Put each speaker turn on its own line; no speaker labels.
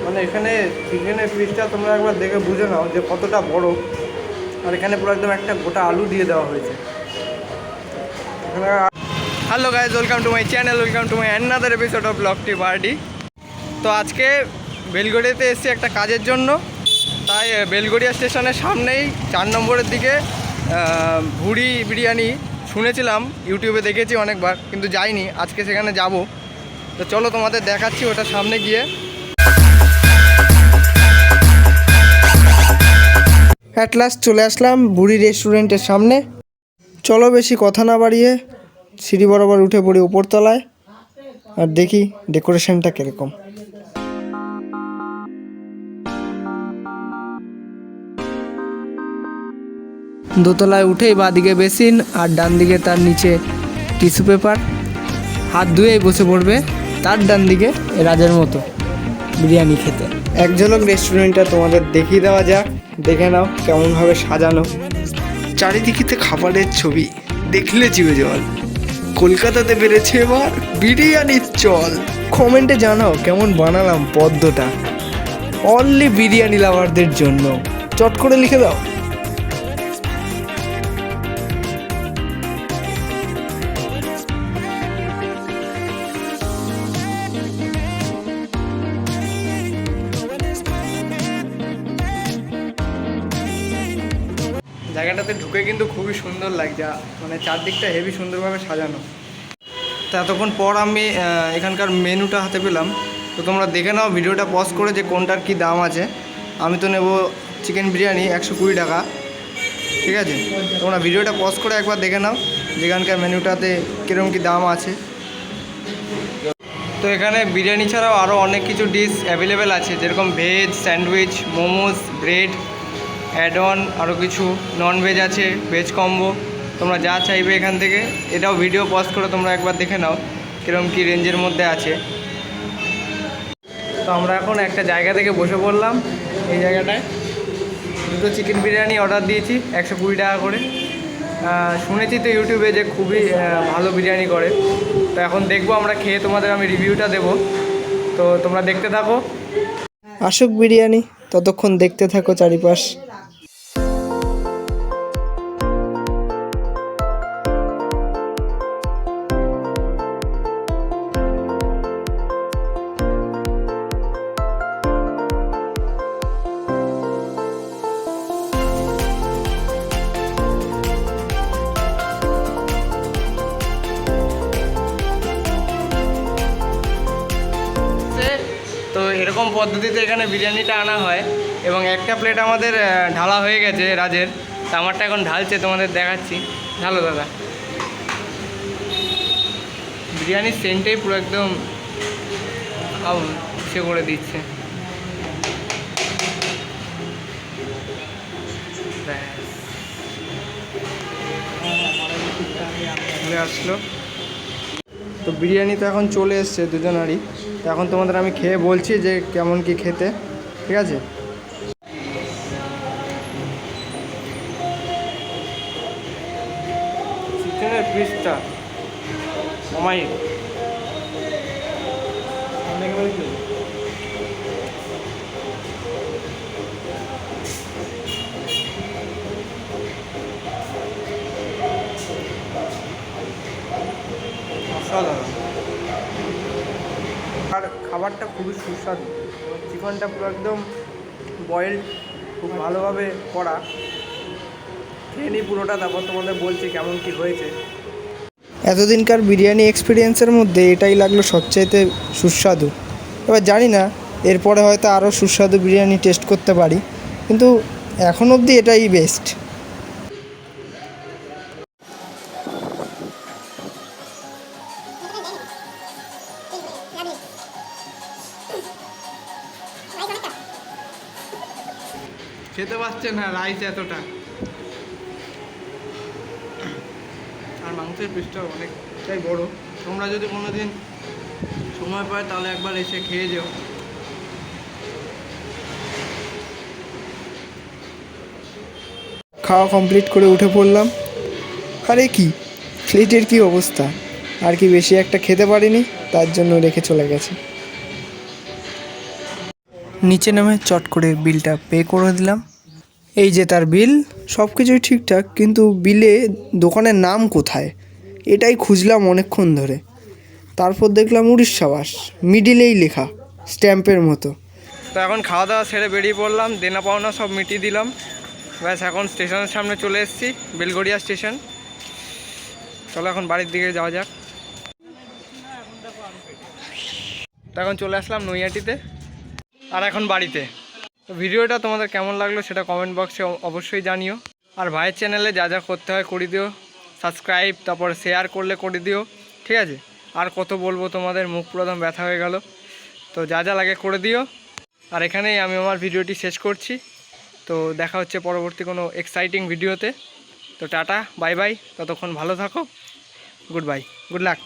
মানে এখানে চিকেনের পিসটা তোমরা একবার দেখে বুঝে নাও যে কতটা বড়। আর এখানে পুরো একদম একটা গোটা আলু দিয়ে দেওয়া হয়েছে এখানে। Hello guys, welcome to my channel, welcome to my another episode of ব্লগটি পার্টি। তো আজকে বেলগড়িয়াতে এসেছি একটা কাজের জন্য, তাই বেলগড়িয়া স্টেশনের সামনেই 4 নম্বরের দিকে ভুড়ি বিরিয়ানি শুনেছিলাম, ইউটিউবে দেখেছি অনেকবার, কিন্তু যাইনি। আজকে সেখানে যাব, তো চলো তোমাদের দেখাচ্ছি ওটা সামনে গিয়ে। অ্যাট লাস্ট চলে আসলাম বুড়ি রেস্টুরেন্টের সামনে। চলো বেশি কথা না বাড়িয়ে সিঁড়ি বরাবর উঠে পড়ি উপরতলায়, আর দেখি ডেকোরেশনটা কীরকম। দোতলায় উঠেই বাঁদিকে বেসিন, আর ডান দিকে তার নিচে টিস্যু পেপার। হাত ধুয়েই বসে পড়বে তার ডান দিকে রাজের মতো বিরিয়ানি খেতে। এক ঝলক রেস্টুরেন্টটা তোমাদের দেখিয়ে দেওয়া যাক, দেখে নাও কেমনভাবে সাজানো। চারিদিকে খাবারের ছবি দেখলে জিভে জল। কলকাতাতে বেড়েছে এবার বিরিয়ানির চল। কমেন্টে জানাও কেমন বানালাম পদ্মটা, অনলি বিরিয়ানি লাভারদের জন্য। চট করে লিখে দাও। জায়গাটাতে ঢুকে কিন্তু খুবই সুন্দর লাগছে, মানে চারদিকটা হেভি সুন্দরভাবে সাজানো। তো এতক্ষণ পর আমি এখানকার মেনুটা হাতে পেলাম, তো তোমরা দেখে নাও ভিডিওটা পজ করে যে কোনটার কি দাম আছে। আমি তো নেব চিকেন বিরিয়ানি 120 টাকা, ঠিক আছে? তোমরা ভিডিওটা পজ করে একবার দেখে নাও যেখানকার মেনুটাতে কীরকম কী দাম আছে। তো এখানে বিরিয়ানি ছাড়াও আরও অনেক কিছু ডিশ অ্যাভেলেবেল আছে, যেরকম veg, sandwich, momos, bread, add on, আরও কিছু নন ভেজ আছে, ভেজ কম্বো। তোমরা যা চাইবে এখান থেকে। এটাও ভিডিও পজ করে তোমরা একবার দেখে নাও কীরকম কী রেঞ্জের মধ্যে আছে। তো আমরা এখন একটা জায়গা থেকে বসে পড়লাম, এই জায়গাটায়। দুটো চিকেন বিরিয়ানি অর্ডার দিয়েছি 120 টাকা করে। শুনেছি তো ইউটিউবে যে খুবই ভালো বিরিয়ানি করে। তো এখন দেখবো আমরা খেয়ে, তোমাদের আমি রিভিউটা দেবো, তো তোমরা দেখতে থাকো। আসুক বিরিয়ানি, ততক্ষণ দেখতে থাকো চারিপাশ। তো এরকম পদ্ধতিতে এখানে বিরিয়ানিটা আনা হয়, এবং একটা প্লেট আমাদের ঢালা হয়ে গেছে রাজের। তো আমারটা এখন ঢালছে, তোমাদের দেখাচ্ছি। ঢালো দাদা। বিরিয়ানির সেন্টেই পুরো একদম সে করে দিচ্ছে। আসলো তো বিরিয়ানি তো এখন চলে এসছে দুজনারই। তো এখন তোমাদের আমি খেয়ে বলছি যে কেমন কি খেতে, ঠিক আছে? চিকেনের পিসটা অমায়িক, অসাধারণ। আর খাবারটা খুবই সুস্বাদু। চিকেনটা পুরো একদম বয়েলড, খুব ভালোভাবে করা। খেয়ে নিই পুরোটা, তারপর তোমাদের বলছি কেমন কি হয়েছে। এতদিনকার বিরিয়ানি এক্সপিরিয়েন্সের মধ্যে এটাই লাগলো সবচাইতে সুস্বাদু। এবার জানি না এরপরে হয়তো আরও সুস্বাদু বিরিয়ানি টেস্ট করতে পারি, কিন্তু এখন অবধি এটাই বেস্ট। খেতে পারছে না রাইস এতটা, আর মাংসের পিসটা অনেকটাই বড়। তোমরা যদি কোনো দিন সময় পায় তাহলে একবার এসে খেয়ে যেও। খাওয়া কমপ্লিট করে উঠে পড়লাম। আরে কি প্লেটের কি অবস্থা! আর কি বেশি একটা খেতে পারিনি, তার জন্য রেখে চলে গেছে। নিচে নেমে চট করে বিলটা পে করে দিলাম। এই যে তার বিল, সব কিছুই ঠিকঠাক, কিন্তু বিলে দোকানের নাম কোথায় এটাই খুঁজলাম অনেকক্ষণ ধরে। তারপর দেখলাম উড়িষ্যাবাস, মিডিলেই লেখা স্ট্যাম্পের মতো। তো এখন খাওয়া দাওয়া সেরে বেরিয়ে পড়লাম, দেনা পাওনা সব মিটিয়ে দিলাম। ব্যাস এখন স্টেশনের সামনে চলে এসেছি, বেলগড়িয়া স্টেশন। চলো এখন বাড়ির দিকে যাওয়া যাক। তো এখন চলে আসলাম নৈহাটিতে, আর এখন বাড়িতে। তো ভিডিওটা তোমাদের কেমন লাগলো সেটা কমেন্ট বক্সে অবশ্যই জানিও। আর ভাইয়ের চ্যানেলে যা যা করতে হয় করে দিও, সাবস্ক্রাইব, তারপর শেয়ার করলে করে দিও, ঠিক আছে? আর কত বলবো তোমাদের, মুখ পুরো একদম ব্যথা হয়ে গেল। তো যা যা লাগে করে দিও। আর এখানেই আমি আমার ভিডিওটি শেষ করছি। তো দেখা হচ্ছে পরবর্তী কোনো এক্সাইটিং ভিডিওতে। তো টাটা, বাই বাই, ততক্ষণ ভালো থাকো, গুড বাই, গুড লাক।